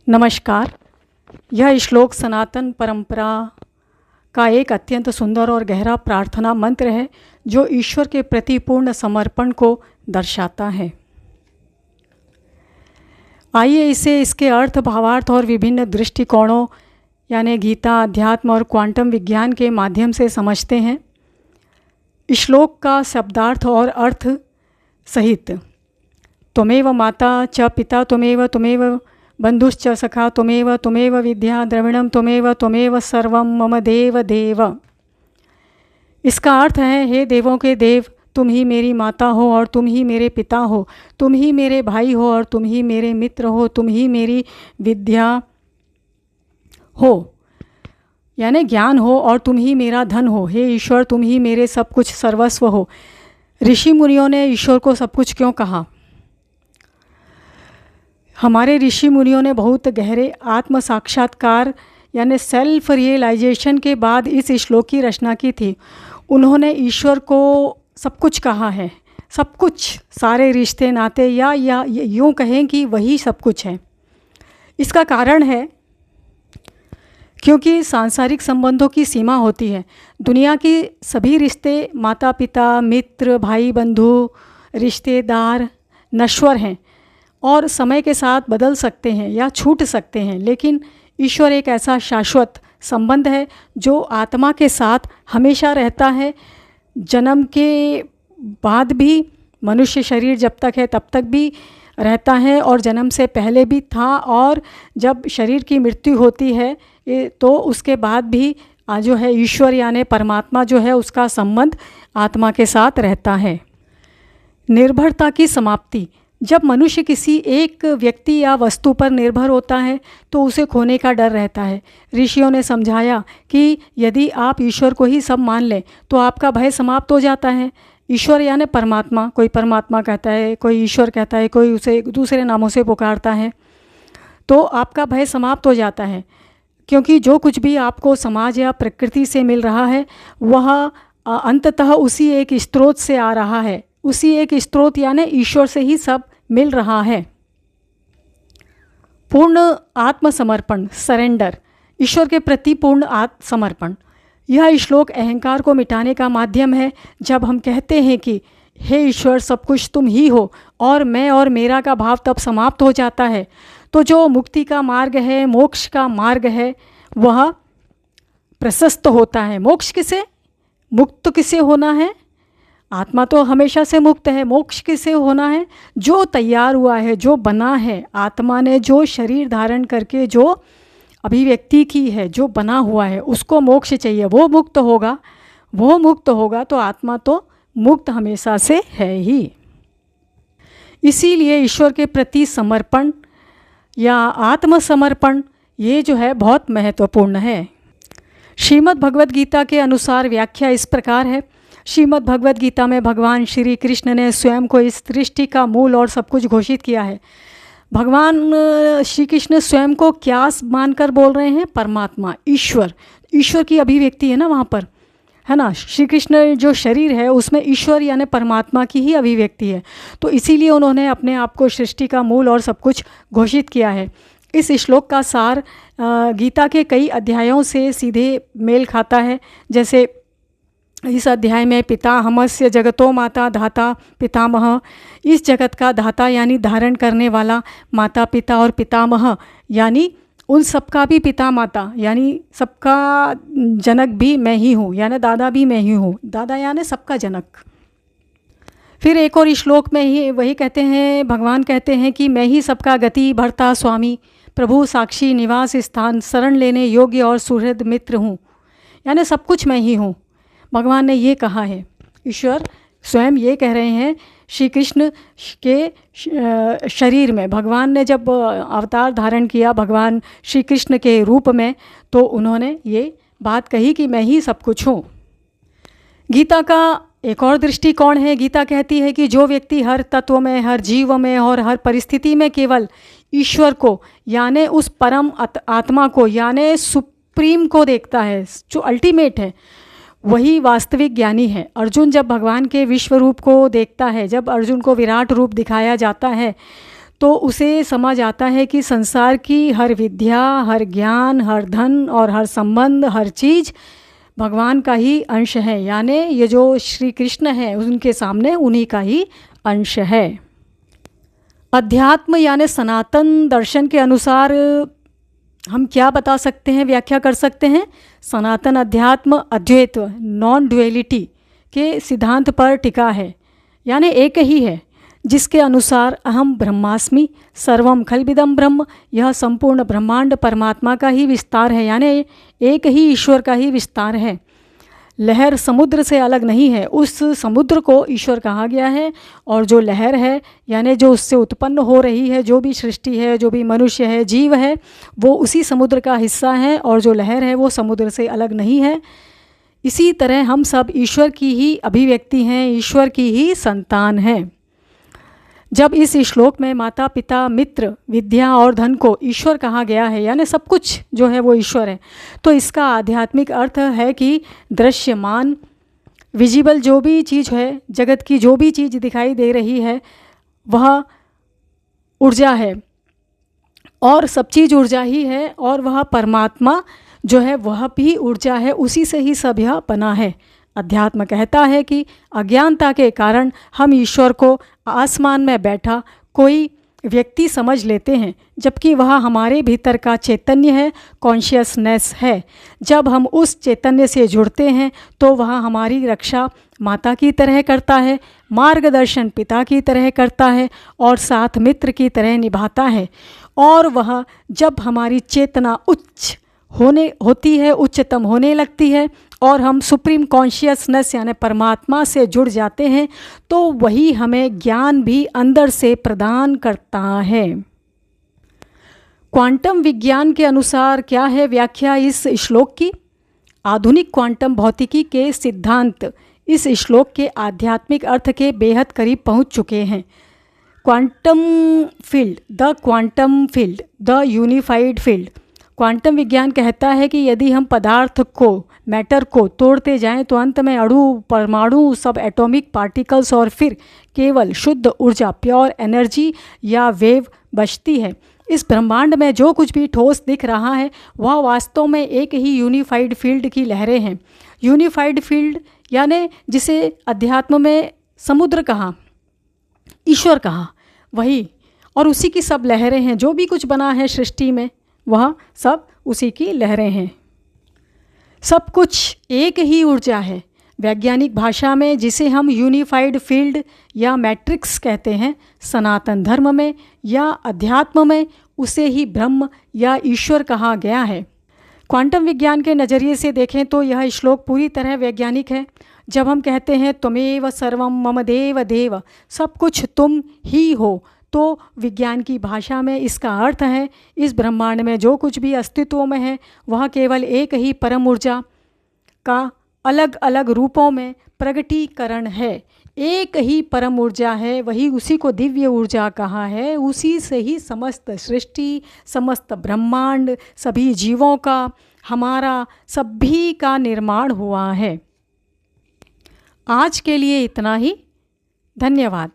नमस्कार। यह श्लोक सनातन परंपरा का एक अत्यंत सुंदर और गहरा प्रार्थना मंत्र है जो ईश्वर के प्रति पूर्ण समर्पण को दर्शाता है। आइए इसके अर्थ, भावार्थ और विभिन्न दृष्टिकोणों यानी गीता, अध्यात्म और क्वांटम विज्ञान के माध्यम से समझते हैं। श्लोक का शब्दार्थ और अर्थ सहित त्वमेव माता च पिता त्वमेव बंधुश्च सखा त्वमेव विद्या द्रविणम त्वमेव सर्वं मम देव देव। इसका अर्थ है, हे देवों के देव, तुम ही मेरी माता हो और तुम ही मेरे पिता हो, तुम ही मेरे भाई हो और तुम ही मेरे मित्र हो, तुम ही मेरी विद्या हो यानी ज्ञान हो और तुम ही मेरा धन हो। हे ईश्वर, तुम ही मेरे सब कुछ सर्वस्व हो। ऋषि मुनियों ने ईश्वर को सब कुछ क्यों कहा? हमारे ऋषि मुनियों ने बहुत गहरे आत्म साक्षात्कार यानी सेल्फ रियलाइजेशन के बाद इस श्लोक की रचना की थी। उन्होंने ईश्वर को सब कुछ कहा है, सब कुछ, सारे रिश्ते नाते या यूँ कहें कि वही सब कुछ है। इसका कारण है क्योंकि सांसारिक संबंधों की सीमा होती है। दुनिया की सभी रिश्ते, माता पिता, मित्र, भाई बंधु, रिश्तेदार नश्वर हैं और समय के साथ बदल सकते हैं या छूट सकते हैं, लेकिन ईश्वर एक ऐसा शाश्वत संबंध है जो आत्मा के साथ हमेशा रहता है। जन्म के बाद भी मनुष्य शरीर जब तक है तब तक भी रहता है और जन्म से पहले भी था, और जब शरीर की मृत्यु होती है तो उसके बाद भी जो है ईश्वर यानी परमात्मा जो है उसका संबंध आत्मा के साथ रहता है। निर्भरता की समाप्ति। जब मनुष्य किसी एक व्यक्ति या वस्तु पर निर्भर होता है तो उसे खोने का डर रहता है। ऋषियों ने समझाया कि यदि आप ईश्वर को ही सब मान लें तो आपका भय समाप्त हो जाता है। ईश्वर यानी परमात्मा, कोई परमात्मा कहता है, कोई ईश्वर कहता है, कोई उसे दूसरे नामों से पुकारता है, तो आपका भय समाप्त हो जाता है। क्योंकि जो कुछ भी आपको समाज या प्रकृति से मिल रहा है वह अंततः उसी एक स्रोत से आ रहा है। उसी एक स्रोत यानी ईश्वर से ही सब मिल रहा है। पूर्ण आत्मसमर्पण, सरेंडर, ईश्वर के प्रति पूर्ण आत्मसमर्पण। यह श्लोक अहंकार को मिटाने का माध्यम है। जब हम कहते हैं कि हे ईश्वर, सब कुछ तुम ही हो और मैं और मेरा का भाव तब समाप्त हो जाता है, तो जो मुक्ति का मार्ग है, मोक्ष का मार्ग है, वह प्रशस्त होता है। मोक्ष किसे, मुक्त किसे होना है? आत्मा तो हमेशा से मुक्त है। मोक्ष किसे होना है? जो तैयार हुआ है, जो बना है, आत्मा ने जो शरीर धारण करके जो अभिव्यक्ति की है, जो बना हुआ है, उसको मोक्ष चाहिए। वो मुक्त होगा, वो मुक्त होगा तो आत्मा तो मुक्त हमेशा से है ही। इसीलिए ईश्वर के प्रति समर्पण या आत्मसमर्पण ये जो है बहुत महत्वपूर्ण है। श्रीमद् भगवद गीता के अनुसार व्याख्या इस प्रकार है। श्रीमद् भगवद गीता में भगवान श्री कृष्ण ने स्वयं को इस सृष्टि का मूल और सब कुछ घोषित किया है। भगवान श्री कृष्ण स्वयं को क्या मानकर बोल रहे हैं? परमात्मा, ईश्वर। ईश्वर की अभिव्यक्ति है ना वहाँ पर, है ना। श्री कृष्ण जो शरीर है उसमें ईश्वर यानी परमात्मा की ही अभिव्यक्ति है। तो इसीलिए उन्होंने अपने आप को सृष्टि का मूल और सब कुछ घोषित किया है। इस श्लोक का सार गीता के कई अध्यायों से सीधे मेल खाता है। जैसे इस अध्याय में पितामहस्य जगतो माता धाता पितामह, इस जगत का धाता यानी धारण करने वाला, माता पिता और पितामह यानी उन सबका भी पिता माता यानी सबका जनक भी मैं ही हूँ, यानी दादा भी मैं ही हूँ। दादा यानी सबका जनक। फिर एक और श्लोक में ही वही कहते हैं, भगवान कहते हैं कि मैं ही सबका गति भर्ता स्वामी, प्रभु साक्षी निवास स्थान, शरण लेने योग्य और सुहृद मित्र हूँ, यानी सब कुछ मैं ही हूँ। भगवान ने ये कहा है। ईश्वर स्वयं ये कह रहे हैं। श्री कृष्ण के शरीर में भगवान ने जब अवतार धारण किया भगवान श्री कृष्ण के रूप में, तो उन्होंने ये बात कही कि मैं ही सब कुछ हूँ। गीता का एक और दृष्टिकोण है। गीता कहती है कि जो व्यक्ति हर तत्व में, हर जीव में और हर परिस्थिति में केवल ईश्वर को यानी उस परम आत्मा को यानी सुप्रीम को देखता है, जो अल्टीमेट है, वही वास्तविक ज्ञानी है। अर्जुन जब भगवान के विश्व रूप को देखता है, जब अर्जुन को विराट रूप दिखाया जाता है, तो उसे समझ आता है कि संसार की हर विद्या, हर ज्ञान, हर धन और हर संबंध, हर चीज़ भगवान का ही अंश है, यानी ये जो श्री कृष्ण है उनके सामने उन्हीं का ही अंश है। अध्यात्म यानी सनातन दर्शन के अनुसार हम क्या बता सकते हैं, व्याख्या कर सकते हैं? सनातन अध्यात्म अद्वैत, नॉन ड्युअलिटी के सिद्धांत पर टिका है, यानी एक ही है, जिसके अनुसार अहम ब्रह्मास्मि, सर्वम खलबिदम ब्रह्म, यह संपूर्ण ब्रह्मांड परमात्मा का ही विस्तार है, यानी एक ही ईश्वर का ही विस्तार है। लहर समुद्र से अलग नहीं है, उस समुद्र को ईश्वर कहा गया है, और जो लहर है यानी जो उससे उत्पन्न हो रही है, जो भी सृष्टि है, जो भी मनुष्य है, जीव है, वो उसी समुद्र का हिस्सा है, और जो लहर है वो समुद्र से अलग नहीं है। इसी तरह हम सब ईश्वर की ही अभिव्यक्ति हैं, ईश्वर की ही संतान हैं। जब इस श्लोक में माता पिता मित्र विद्या और धन को ईश्वर कहा गया है, यानी सब कुछ जो है वो ईश्वर है, तो इसका आध्यात्मिक अर्थ है कि दृश्यमान विजिबल जो भी चीज़ है, जगत की जो भी चीज़ दिखाई दे रही है वह ऊर्जा है, और सब चीज़ ऊर्जा ही है, और वह परमात्मा जो है वह भी ऊर्जा है, उसी से ही सब यह बना है। अध्यात्म कहता है कि अज्ञानता के कारण हम ईश्वर को आसमान में बैठा कोई व्यक्ति समझ लेते हैं, जबकि वह हमारे भीतर का चैतन्य है, कॉन्शियसनेस है। जब हम उस चैतन्य से जुड़ते हैं तो वह हमारी रक्षा माता की तरह करता है, मार्गदर्शन पिता की तरह करता है, और साथ मित्र की तरह निभाता है। और वह जब हमारी चेतना उच्च होती है, उच्चतम होने लगती है, और हम सुप्रीम कॉन्शियसनेस यानी परमात्मा से जुड़ जाते हैं, तो वही हमें ज्ञान भी अंदर से प्रदान करता है। क्वांटम विज्ञान के अनुसार क्या है व्याख्या इस श्लोक की? आधुनिक क्वांटम भौतिकी के सिद्धांत इस श्लोक के आध्यात्मिक अर्थ के बेहद करीब पहुंच चुके हैं। Quantum field, the quantum field, the unified field. Quantum विज्ञान कहता है कि यदि हम पदार्थ को, मैटर को तोड़ते जाएं तो अंत में अणु, परमाणु, सब एटॉमिक पार्टिकल्स और फिर केवल शुद्ध ऊर्जा, प्योर एनर्जी या वेव बचती है। इस ब्रह्मांड में जो कुछ भी ठोस दिख रहा है वह वास्तव में एक ही यूनिफाइड फील्ड की लहरें हैं। यूनिफाइड फील्ड यानी जिसे अध्यात्म में समुद्र कहा, ईश्वर कहा, वही, और उसी की सब लहरें हैं। जो भी कुछ बना है सृष्टि में वह सब उसी की लहरें हैं। सब कुछ एक ही ऊर्जा है। वैज्ञानिक भाषा में जिसे हम यूनिफाइड फील्ड या मैट्रिक्स कहते हैं, सनातन धर्म में या अध्यात्म में उसे ही ब्रह्म या ईश्वर कहा गया है। क्वांटम विज्ञान के नज़रिए से देखें तो यह श्लोक पूरी तरह वैज्ञानिक है। जब हम कहते हैं त्वमेव सर्वम मम देव देव, सब कुछ तुम ही हो, तो विज्ञान की भाषा में इसका अर्थ है इस ब्रह्मांड में जो कुछ भी अस्तित्व में है वह केवल एक ही परम ऊर्जा का अलग अलग रूपों में प्रगटीकरण है। एक ही परम ऊर्जा है, वही उसी को दिव्य ऊर्जा कहा है। उसी से ही समस्त सृष्टि, समस्त ब्रह्मांड, सभी जीवों का, हमारा सभी का निर्माण हुआ है। आज के लिए इतना ही। धन्यवाद।